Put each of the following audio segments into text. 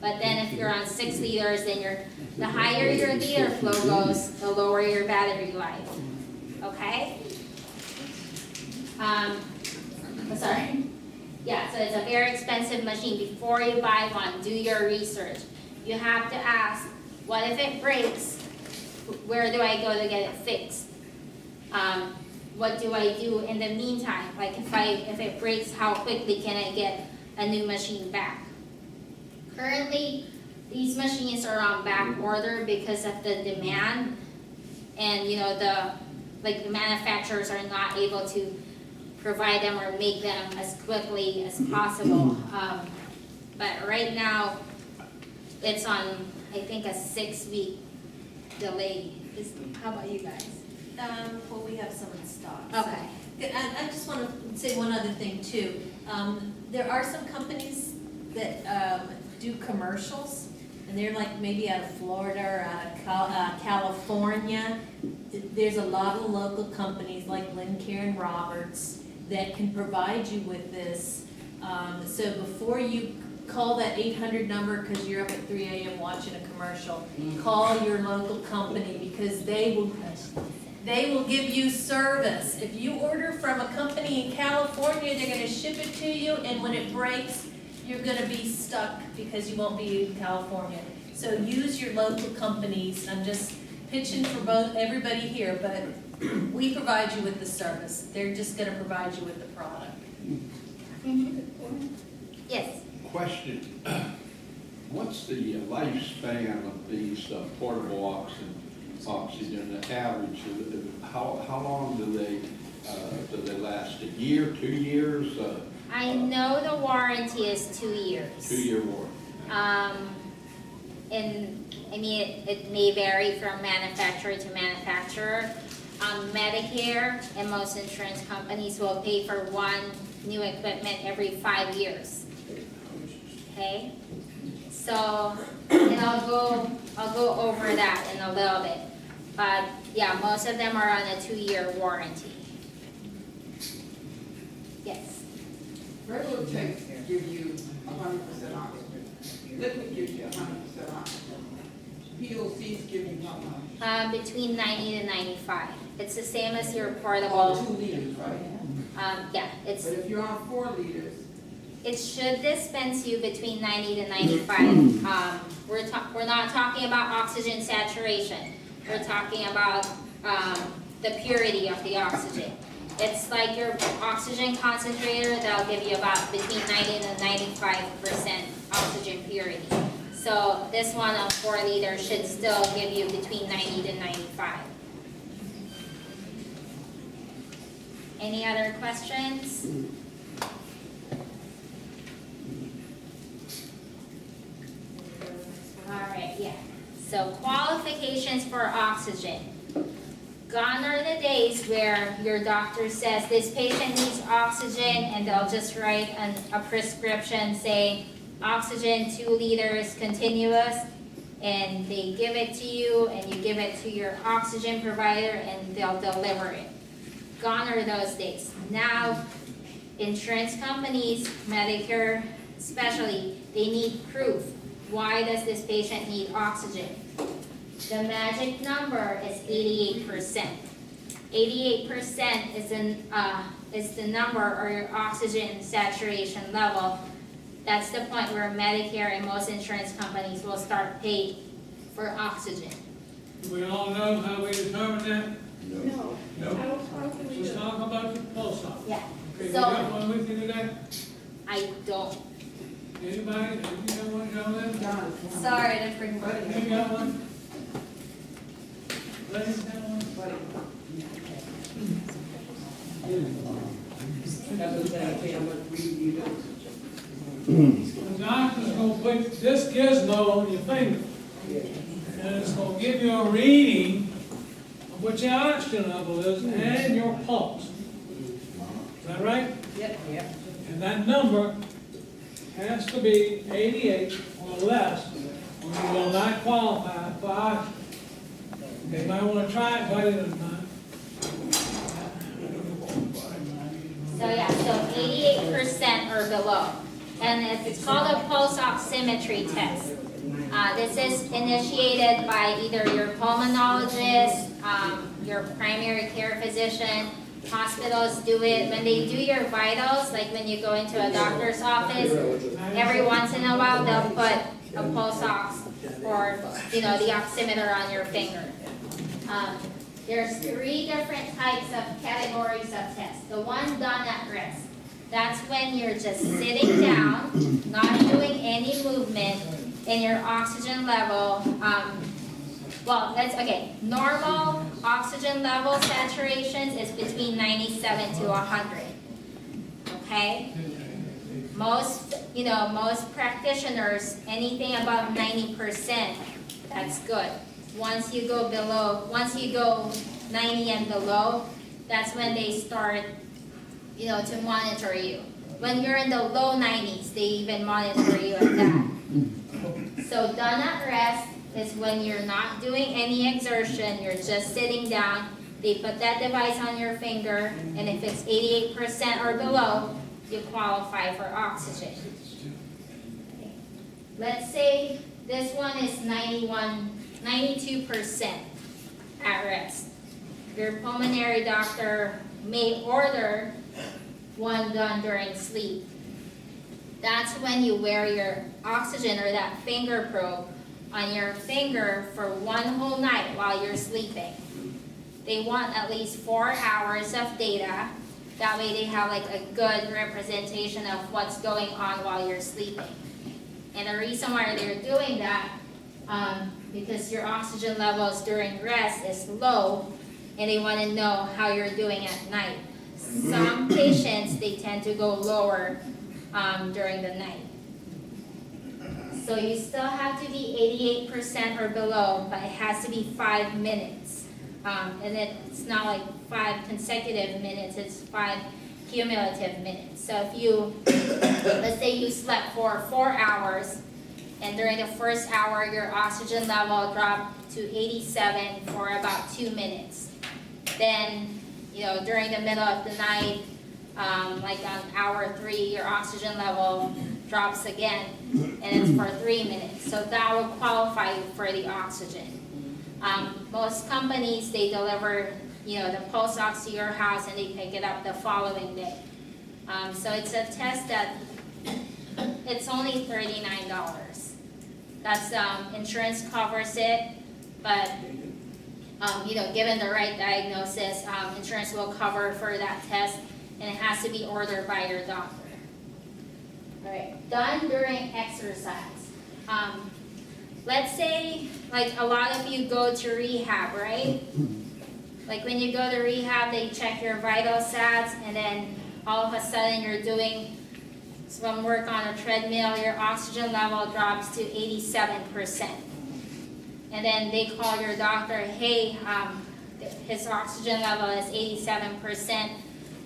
But then if you're on 6 liters, then the higher your liter flow goes, the lower your battery life. Okay? Sorry. Yeah, so it's a very expensive machine. Before you buy one, do your research. You have to ask, what if it breaks? Where do I go to get it fixed? What do I do in the meantime? Like if it breaks, how quickly can I get a new machine back? Currently, these machines are on back order because of the demand, and the manufacturers are not able to provide them or make them as quickly as possible. But right now, it's on, I think, a 6-week delay. How about you guys? Well, we have some in stock. Okay. So. I just want to say one other thing too. There are some companies that do commercials, and they're like maybe out of Florida or out of California. There's a lot of local companies like Lincare and Roberts that can provide you with this. So before you call that 800 number because you're up at 3 a.m. watching a commercial, call your local company because they will give you service. If you order from a company in California, they're going to ship it to you, and when it breaks, you're going to be stuck because you won't be in California. So use your local companies. I'm just pitching for everybody here, but we provide you with the service. They're just going to provide you with the product. Yes. Question. What's the lifespan of these portable oxygen, the average? How long do they last? A year, 2 years? I know the warranty is 2 years. 2-year warranty. It may vary from manufacturer to manufacturer. Medicare and most insurance companies will pay for one new equipment every 5 years. Okay, so and I'll go over that in a little bit, but yeah, most of them are on a 2-year warranty. Yes. Regular tanks give you 100% oxygen. Liquid gives you 100% oxygen. POCs give you how much? Between 90 to 95. It's the same as your portable. All 2 liters, right? Yeah, it's. But if you're on 4 liters, It should dispense you between 90 to 95. We're not talking about oxygen saturation. We're talking about the purity of the oxygen. It's like your oxygen concentrator that'll give you about between 90 to 95% oxygen purity. So this one on 4 liters should still give you between 90 to 95. Any other questions? All right, yeah. So qualifications for oxygen. Gone are the days where your doctor says this patient needs oxygen and they'll just write a prescription saying oxygen 2 liters continuous, and they give it to you and you give it to your oxygen provider and they'll deliver it. Gone are those days. Now, insurance companies, Medicare especially, they need proof. Why does this patient need oxygen? The magic number is 88%. 88% is the number or your oxygen saturation level. That's the point where Medicare and most insurance companies will start paying for oxygen. We all know how we determine that? no. No. Let's talk about the pulse ox. Yeah. Okay, you So got one with you today? I don't. Anybody? You got one, Jonathan? John, Sorry, I didn't bring money. You got one? Ladies, got one? The doctor's gonna put this gizmo on your finger, and it's gonna give you a reading of what your oxygen level is and your pulse. Is that right? Yep. And that number has to be 88 or less, or you will not qualify for oxygen. You might want to try it, but it is not. So yeah, so 88% or below. and it's called a pulse oximetry test. This is initiated by either your pulmonologist, your primary care physician. Hospitals do it when they do your vitals, like when you go into a doctor's office. Every once in a while, they'll put a pulse ox or the oximeter on your finger. There's 3 different types of categories of tests. The one done at rest. That's when you're just sitting down, not doing any movement, and your oxygen level, normal oxygen level saturations is between 97 to 100, okay? Most practitioners, anything above 90%, that's good. Once you go 90 and below, that's when they start to monitor you. When you're in the low 90s, they even monitor you at that. So done at rest is when you're not doing any exertion, you're just sitting down. They put that device on your finger, and if it's 88% or below, you qualify for oxygen. Okay. Let's say this one is 92% at rest. Your pulmonary doctor may order one done during sleep. That's when you wear your oxygen or that finger probe on your finger for 1 whole night while you're sleeping. They want at least 4 hours of data. That way they have like a good representation of what's going on while you're sleeping. And the reason why they're doing that, because your oxygen levels during rest is low, and they want to know how you're doing at night. Some patients, they tend to go lower during the night. So you still have to be 88% or below, but it has to be 5 minutes. And it's not like 5 consecutive minutes, it's 5 cumulative minutes. So if you, let's say you slept for 4 hours, and during the first hour, your oxygen level dropped to 87 for about 2 minutes. Then, during the middle of the night, like on hour 3, your oxygen level drops again, and it's for 3 minutes. So that will qualify you for the oxygen. Most companies, they deliver, the pulse ox to your house, and they pick it up the following day. So it's a test that it's only $39. That's insurance covers it, but given the right diagnosis, insurance will cover for that test, and it has to be ordered by your doctor. All right, done during exercise. Let's say, like a lot of you go to rehab, right? Like when you go to rehab, they check your vital stats, and then all of a sudden you're doing some work on a treadmill, your oxygen level drops to 87%. And then they call your doctor, hey, his oxygen level is 87%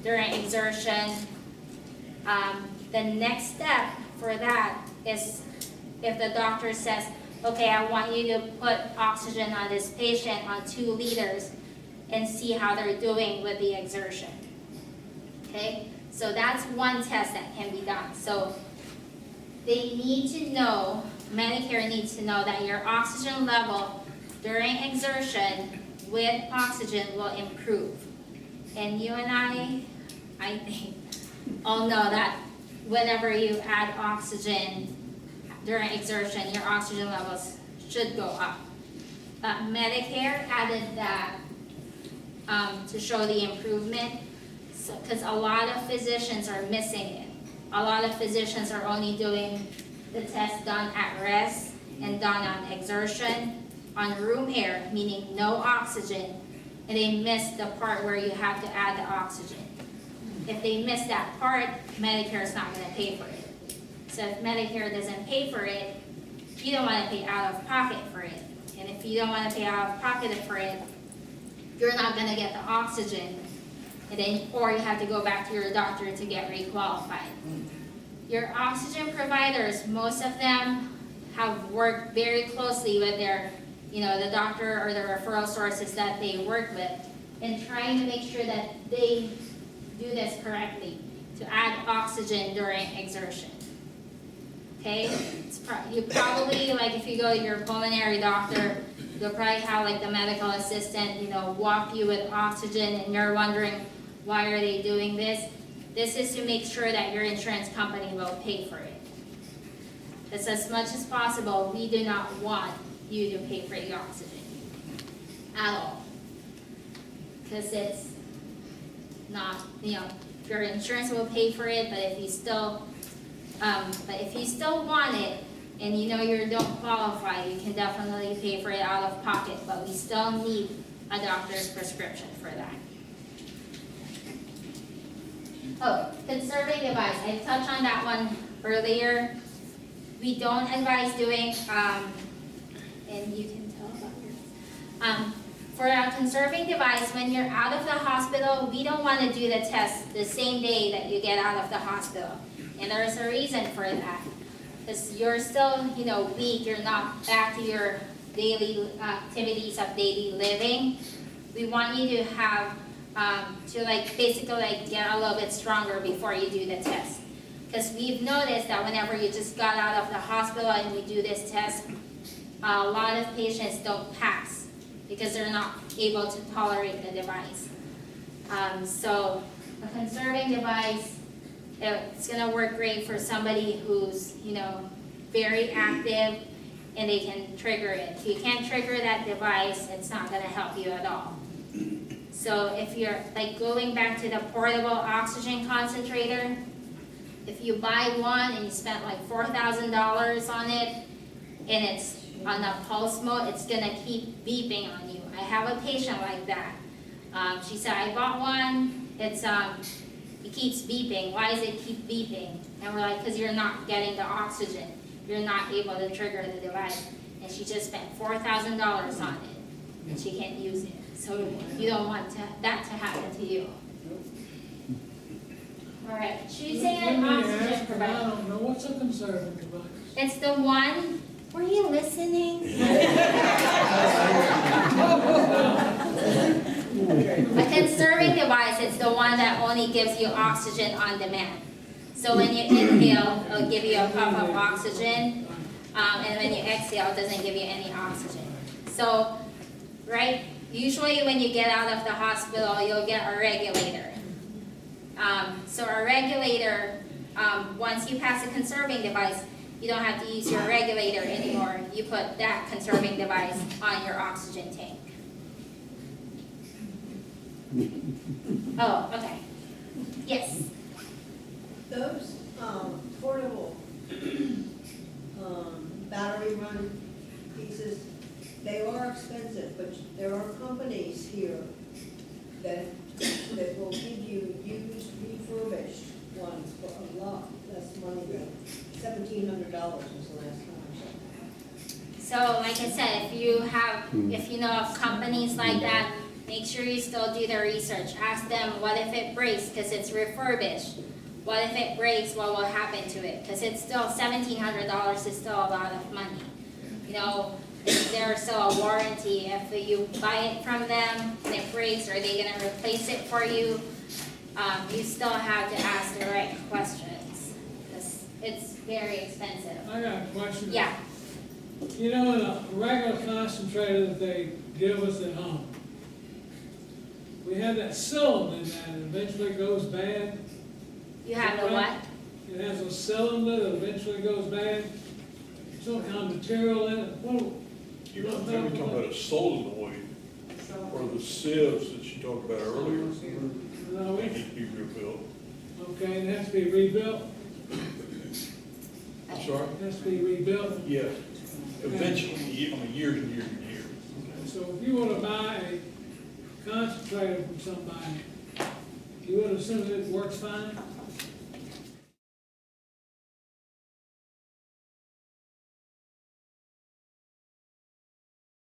during exertion. The next step for that is if the doctor says, okay, I want you to put oxygen on this patient on 2 liters and see how they're doing with the exertion. Okay, so that's one test that can be done. So they need to know, Medicare needs to know that your oxygen level during exertion with oxygen will improve. And you and I think, all know that whenever you add oxygen during exertion, your oxygen levels should go up. But Medicare added that to show the improvement, because a lot of physicians are missing it. A lot of physicians are only doing the test done at rest and done on exertion, on room air, meaning no oxygen, and they miss the part where you have to add the oxygen. If they miss that part, Medicare is not going to pay for it. So if Medicare doesn't pay for it, you don't want to pay out of pocket for it. And if you don't want to pay out of pocket for it, you're not going to get the oxygen, and then, or you have to go back to your doctor to get requalified. Your oxygen providers, most of them have worked very closely with their, the doctor or the referral sources that they work with, in trying to make sure that they do this correctly, to add oxygen during exertion. okay? You probably, like if you go to your pulmonary doctor, you'll probably have like the medical assistant, walk you with oxygen, and you're wondering, why are they doing this? This is to make sure that your insurance company will pay for it. Because as much as possible, we do not want you to pay for the oxygen at all. Because it's not, your insurance will pay for it, but if you still want it, and you don't qualify, you can definitely pay for it out of pocket, but we still need a doctor's prescription for that. Oh, conserving device, I touched on that one earlier. We don't advise doing, and you can tell about yours. For a conserving device, when you're out of the hospital, we don't want to do the test the same day that you get out of the hospital. And there's a reason for that. Because you're still, weak, you're not back to your daily activities of daily living. We want you to have, basically get a little bit stronger before you do the test. Because we've noticed that whenever you just got out of the hospital and we do this test, a lot of patients don't pass because they're not able to tolerate the device. So a conserving device, it's going to work great for somebody who's, very active and they can trigger it. If you can't trigger that device, it's not going to help you at all. So if you're going back to the portable oxygen concentrator, if you buy one and you spent $4,000 on it and it's on a pulse mode, it's going to keep beeping on you. I have a patient like that. She said, I bought one, it keeps beeping. Why does it keep beeping? And we're like, because you're not getting the oxygen. You're not able to trigger the device. And she just spent $4,000 on it, and she can't use it. So you don't want that to happen to you. All right, choosing an oxygen provider. I don't know, what's a conserving device? It's the one, were you listening? A conserving device, it's the one that only gives you oxygen on demand. So when you inhale, it'll give you a puff of oxygen, and when you exhale, it doesn't give you any oxygen. So, right, usually when you get out of the hospital, you'll get a regulator. So a regulator, once you pass a conserving device, you don't have to use your regulator anymore. You put that conserving device on your oxygen tank. Oh, okay. Yes. Those portable battery run pieces, they are expensive, but there are companies here that will give you used refurbished ones for a lot less money than $1,700 was the last time I checked. So like I said, if you know of companies like that, make sure you still do the research. Ask them, what if it breaks because it's refurbished? What if it breaks, what will happen to it? Because it's still $1,700 is still a lot of money. There's still a warranty. If you buy it from them and it breaks, are they going to replace it for you? You still have to ask the right questions because it's very expensive. I got a question. Yeah. In a regular concentrator that they give us at home, we have that cylinder in that and eventually goes bad. You have the what? It has a cylinder that eventually goes bad. Some kind of material in it. You're talking about a solenoid, or the sieves that you talked about earlier. No, They need to be rebuilt. okay, it has to be rebuilt. I'm sorry? It has to be rebuilt. Yeah, eventually, years and years and years. So if you were to buy a concentrator from somebody, you would assume it works fine?